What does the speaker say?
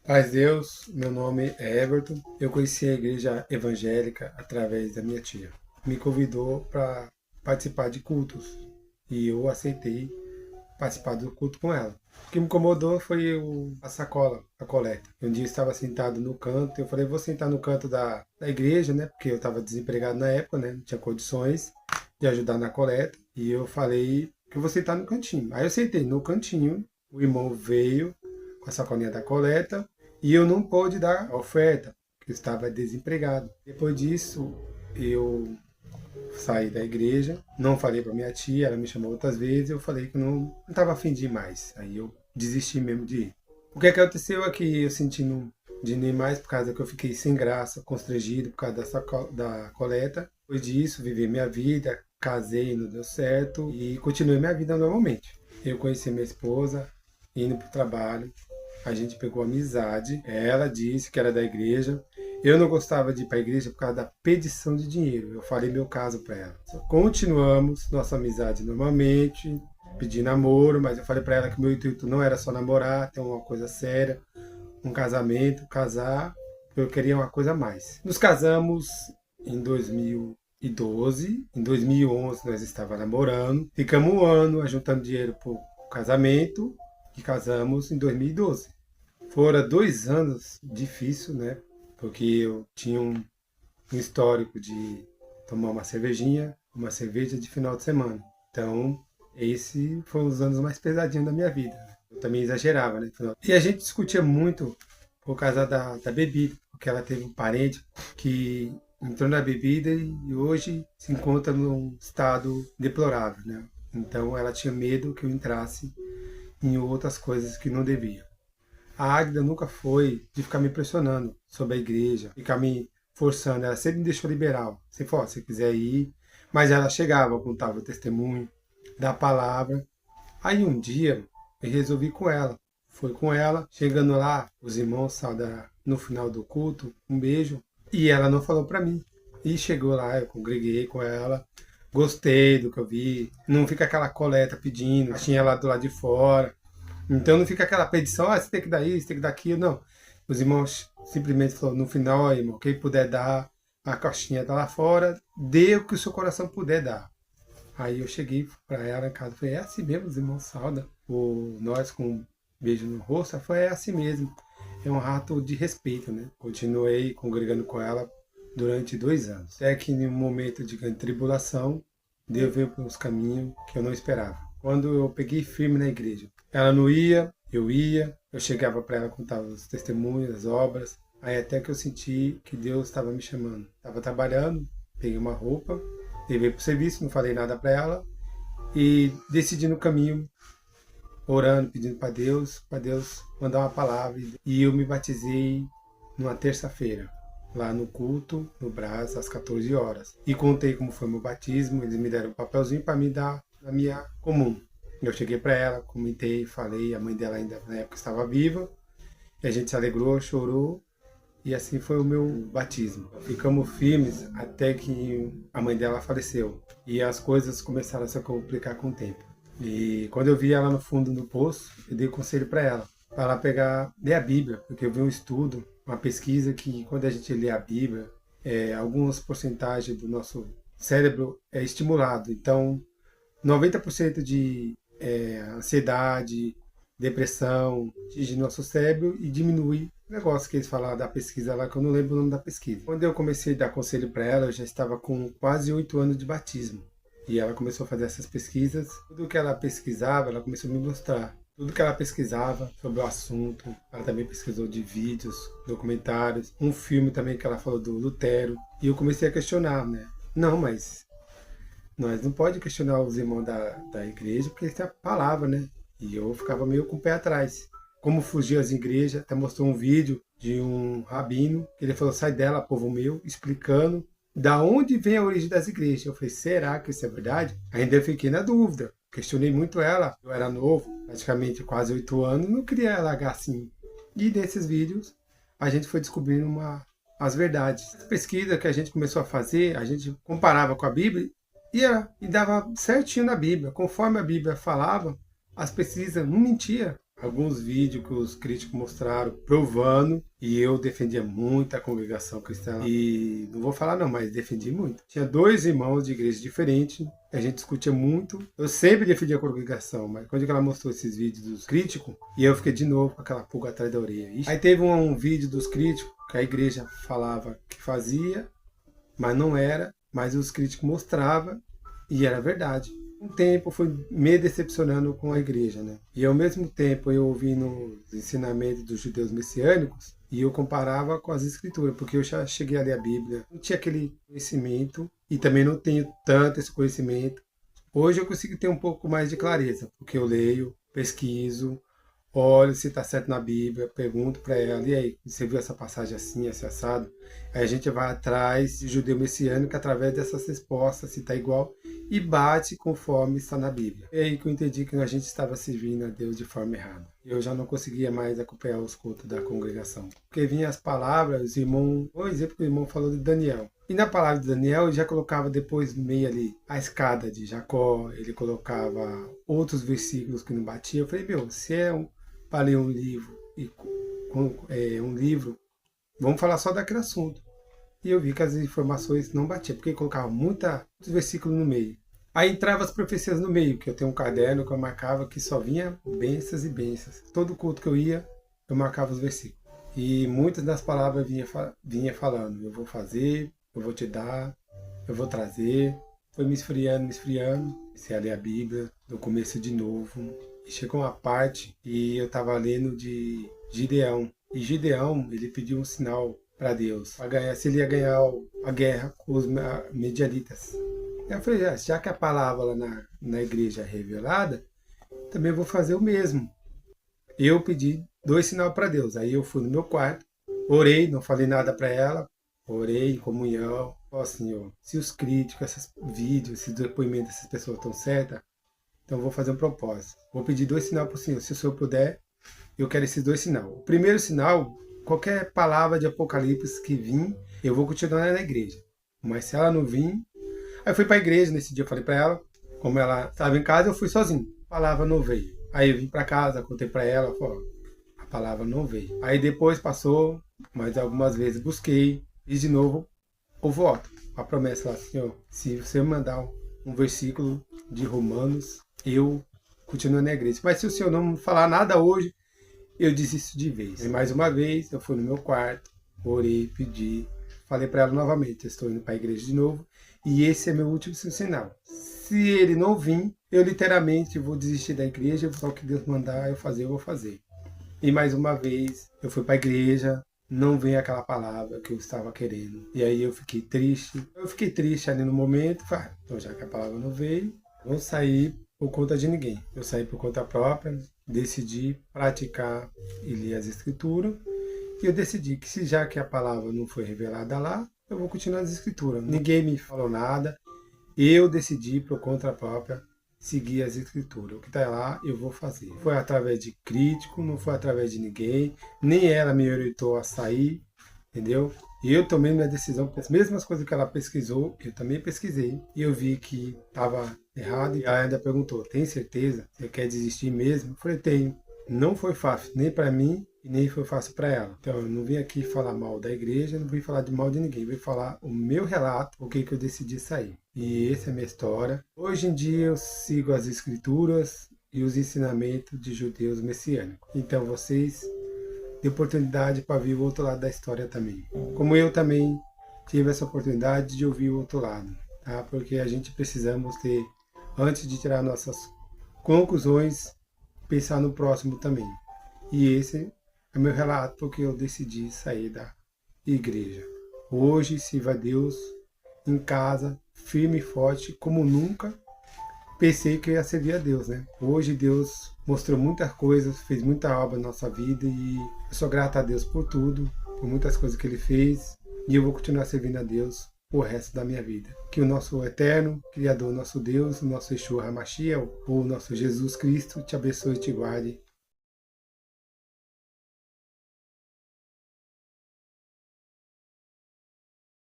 Paz Deus, meu nome é Everton. Eu conheci a igreja evangélica através da minha tia. Me convidou para participar de cultos e eu aceitei participar do culto com ela. O que me incomodou foi a sacola, a coleta. Um dia eu estava sentado no canto, eu falei, vou sentar no canto da igreja, né? Porque eu estava desempregado na época, né? Não tinha condições de ajudar na coleta. E eu falei que eu vou sentar no cantinho. Aí eu sentei no cantinho, o irmão veio com a sacolinha da coleta e eu não pude dar a oferta, porque eu estava desempregado. Depois disso, eu saí da igreja, não falei para minha tia, ela me chamou outras vezes, eu falei que não estava afim de ir mais. Aí eu desisti mesmo de ir. O que aconteceu é que eu senti de não ir mais por causa que eu fiquei sem graça, constrangido por causa da coleta. Depois disso, vivi minha vida, casei, não deu certo e continuei minha vida normalmente. Eu conheci minha esposa, indo para o trabalho, a gente pegou amizade, ela disse que era da igreja, eu não gostava de ir para a igreja por causa da pedição de dinheiro. Eu falei meu caso para ela. Continuamos nossa amizade normalmente, pedi namoro, mas eu falei para ela que meu intuito não era só namorar, ter uma coisa séria, um casamento, casar. Eu queria uma coisa a mais. Nos casamos em 2012. Em 2011 nós estávamos namorando. Ficamos um ano juntando dinheiro para o casamento e casamos em 2012. Foram 2 anos difíceis, né? Porque eu tinha um histórico de tomar uma cervejinha, uma cerveja de final de semana. Então, esse foi um dos anos mais pesadinhos da minha vida. Eu também exagerava, né? E a gente discutia muito por causa da bebida, porque ela teve um parente que entrou na bebida e hoje se encontra num estado deplorável, né? Então, ela tinha medo que eu entrasse em outras coisas que não devia. A Águida nunca foi de ficar me pressionando sobre a igreja, ficar me forçando. Ela sempre me deixou liberal. Se for, se quiser ir. Mas ela chegava, contava o testemunho da palavra. Aí um dia eu resolvi ir com ela. Fui com ela, chegando lá, os irmãos no final do culto, um beijo. E ela não falou para mim. E chegou lá, eu congreguei com ela. Gostei do que eu vi. Não fica aquela coleta pedindo. Tinha ela do lado de fora. Então não fica aquela petição, você tem que dar isso, tem que dar aquilo, não. Os irmãos simplesmente falaram no final, irmão, quem puder dar, a caixinha está lá fora, dê o que o seu coração puder dar. Aí eu cheguei para ela em casa, falei, é assim mesmo, os irmãos saudam nós com um beijo no rosto. Ela falou, é assim mesmo, é um ato de respeito, né? Continuei congregando com ela durante 2 anos. Até que em um momento de grande tribulação, Deus veio para uns caminhos que eu não esperava. Quando eu peguei firme na igreja, ela não ia, eu chegava para ela, contava os testemunhos, as obras, aí até que eu senti que Deus estava me chamando. Estava trabalhando, peguei uma roupa, levei para o serviço, não falei nada para ela e decidi no caminho, orando, pedindo para Deus mandar uma palavra. E eu me batizei numa terça-feira, lá no culto, no Brás, às 14 horas. E contei como foi meu batismo, eles me deram um papelzinho para me dar na minha comum. Eu cheguei para ela, comentei, falei, a mãe dela ainda na época estava viva, e a gente se alegrou, chorou, e assim foi o meu batismo. Ficamos firmes até que a mãe dela faleceu, e as coisas começaram a se complicar com o tempo. E quando eu vi ela no fundo do poço, eu dei conselho para ela ler a Bíblia, porque eu vi um estudo, uma pesquisa que quando a gente lê a Bíblia, algumas porcentagens do nosso cérebro é estimulado. Então, 90% de ansiedade, depressão, atinge nosso cérebro e diminui o negócio que eles falaram da pesquisa lá, que eu não lembro o nome da pesquisa. Quando eu comecei a dar conselho para ela, eu já estava com quase 8 anos de batismo. E ela começou a fazer essas pesquisas. Tudo que ela pesquisava, ela começou a me mostrar. Tudo que ela pesquisava sobre o assunto, ela também pesquisou de vídeos, documentários, um filme também que ela falou do Lutero. E eu comecei a questionar, né? Não, mas nós não pode questionar os irmãos da igreja porque eles têm a palavra, né? E eu ficava meio com o pé atrás. Como fugir às igrejas, até mostrou um vídeo de um rabino, que ele falou, sai dela, povo meu, explicando da onde vem a origem das igrejas. Eu falei, será que isso é verdade? Ainda fiquei na dúvida. Questionei muito ela. Eu era novo, praticamente quase 8 anos, não queria largar assim. E nesses vídeos, a gente foi descobrindo as verdades. Essa pesquisa que a gente começou a fazer, a gente comparava com a Bíblia e dava certinho na Bíblia. Conforme a Bíblia falava, as pesquisas não mentiam. alguns vídeos que os críticos mostraram provando, e eu defendia muito a congregação cristã. E não vou falar não, mas defendi muito. Tinha dois irmãos de igreja diferentes, a gente discutia muito. Eu sempre defendi a congregação, mas quando ela mostrou esses vídeos dos críticos, e eu fiquei de novo com aquela pulga atrás da orelha. Ixi. Aí teve um vídeo dos críticos que a igreja falava que fazia, mas não era, mas os críticos mostravam e era verdade. Um tempo fui me decepcionando com a igreja, né? E ao mesmo tempo eu ouvindo os ensinamentos dos judeus messiânicos e eu comparava com as escrituras, porque eu já cheguei a ler a Bíblia, não tinha aquele conhecimento e também não tenho tanto esse conhecimento. Hoje eu consigo ter um pouco mais de clareza, porque eu leio, pesquiso, olho se está certo na Bíblia, pergunto para ela, e aí, você viu essa passagem assim, esse assado? Aí a gente vai atrás de judeu messiânico através dessas respostas, se está igual, e bate conforme está na Bíblia. É aí que eu entendi que a gente estava servindo a Deus de forma errada. Eu já não conseguia mais acompanhar os cultos da congregação. Porque vinham as palavras, os irmãos, por exemplo, o irmão falou de Daniel. E na palavra de Daniel, ele já colocava depois no meio ali a escada de Jacó, ele colocava outros versículos que não batiam. Eu falei, meu, se é para ler um livro, vamos falar só daquele assunto. E eu vi que as informações não batiam, porque ele colocava muitos versículos no meio. Aí entrava as profecias no meio, que eu tenho um caderno que eu marcava que só vinha bênçãos e bênçãos. Todo culto que eu ia, eu marcava os versículos. E muitas das palavras vinha falando, eu vou fazer, eu vou te dar, eu vou trazer. Foi me esfriando. Comecei a ler a Bíblia, do começo de novo. E chegou uma parte e eu estava lendo de Gideão. E Gideão, ele pediu um sinal para Deus, para ganhar, se ele ia ganhar a guerra com os medianitas. Eu falei, já que a palavra lá na igreja é revelada, também vou fazer o mesmo. Eu pedi 2 sinais para Deus. Aí eu fui no meu quarto, orei, não falei nada para ela, orei em comunhão. Ó Senhor, se os críticos, esses vídeos, esses depoimentos dessas pessoas estão certas, então eu vou fazer um propósito. Vou pedir 2 sinais para o Senhor. Se o Senhor puder, eu quero esses 2 sinais. O primeiro sinal, qualquer palavra de Apocalipse que vir, eu vou continuar na igreja. Mas se ela não vir... Aí eu fui para a igreja, nesse dia eu falei para ela, como ela estava em casa, eu fui sozinho. A palavra não veio. Aí eu vim para casa, contei para ela, falei, a palavra não veio. Aí depois passou, mas algumas vezes busquei, e de novo o voto. A promessa lá, Senhor, se você me mandar um versículo de Romanos, eu continuo na igreja. Mas se o Senhor não falar nada hoje, eu desisto de vez. E mais uma vez, eu fui no meu quarto, orei, pedi, falei para ela novamente, eu estou indo para a igreja de novo, e esse é meu último sinal. Se ele não vir, eu literalmente vou desistir da igreja, só o que Deus mandar eu fazer, eu vou fazer. E mais uma vez, eu fui para a igreja, não veio aquela palavra que eu estava querendo. E aí eu fiquei triste. Eu fiquei triste ali no momento, falei, então já que a palavra não veio, vou sair por conta de ninguém. Eu saí por conta própria, decidi praticar e ler as escrituras. E eu decidi que se já que a palavra não foi revelada lá, eu vou continuar as escrituras. Ninguém me falou nada. Eu decidi por conta própria seguir as escrituras. O que está lá, eu vou fazer. Foi através de crítico, não foi através de ninguém. Nem ela me orientou a sair, entendeu? E eu tomei minha decisão. As mesmas coisas que ela pesquisou, eu também pesquisei. E eu vi que estava errado. E ela ainda perguntou, tem certeza? Você quer desistir mesmo? Eu falei, tenho. Não foi fácil, nem para mim e nem foi fácil para ela. Então eu não vim aqui falar mal da igreja, não vim falar de mal de ninguém. Vim falar o meu relato, o que eu decidi sair. E essa é a minha história. Hoje em dia eu sigo as escrituras e os ensinamentos de judeus messiânicos. Então vocês têm oportunidade para ver o outro lado da história também. Como eu também tive essa oportunidade de ouvir o outro lado. Tá? Porque a gente precisamos ter, antes de tirar nossas conclusões, pensar no próximo também. E esse é o meu relato porque eu decidi sair da igreja. Hoje, sirva a Deus em casa, firme e forte, como nunca pensei que eu ia servir a Deus, né? Hoje Deus mostrou muitas coisas, fez muita obra na nossa vida e eu sou grato a Deus por tudo, por muitas coisas que Ele fez e eu vou continuar servindo a Deus o resto da minha vida. Que o nosso eterno Criador, nosso Deus, o nosso Yeshua HaMashiach, o nosso Jesus Cristo, te abençoe e te guarde